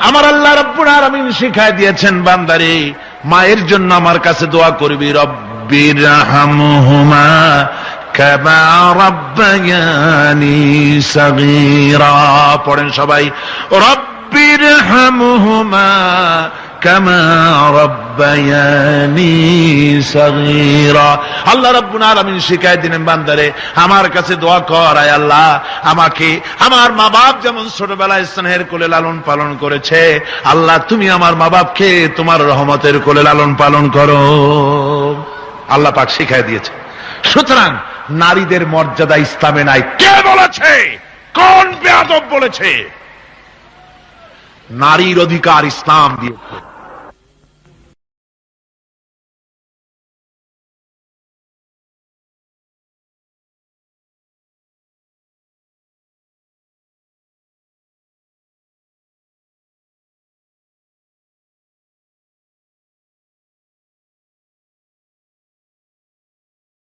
Speaker 1: আমার আল্লাহ রাব্বুল আলামিন শিখায় দিয়েছেন, বান্দারে মায়ের জন্য আমার কাছে দোয়া করবি, রব্বিরহামহুমা কামা রাব্বায়ানি সাগীরা। পড়েন সবাই, রব্বিরহামহুমা কামা রাব্বায়ানি সাগীরা। আল্লাহ রাব্বুল আলামিন শিখায় দিলেন, বান্দারে আমার কাছে দোয়া কর, আয় আল্লাহ আমাকে আমার মা বাপ যেমন ছোটবেলায় স্নেহের কোলে লালন পালন করেছে, আল্লাহ তুমি আমার মা বাপকে তোমার রহমতের কোলে লালন পালন করো। আল্লাহ পাক শিখায় দিয়েছে। সুতরাং নারীদের মর্যাদা ইসলামে নাই। কে বলেছে? কোন বেয়াদব বলেছে? নারীর অধিকার ইসলাম দিয়েছে।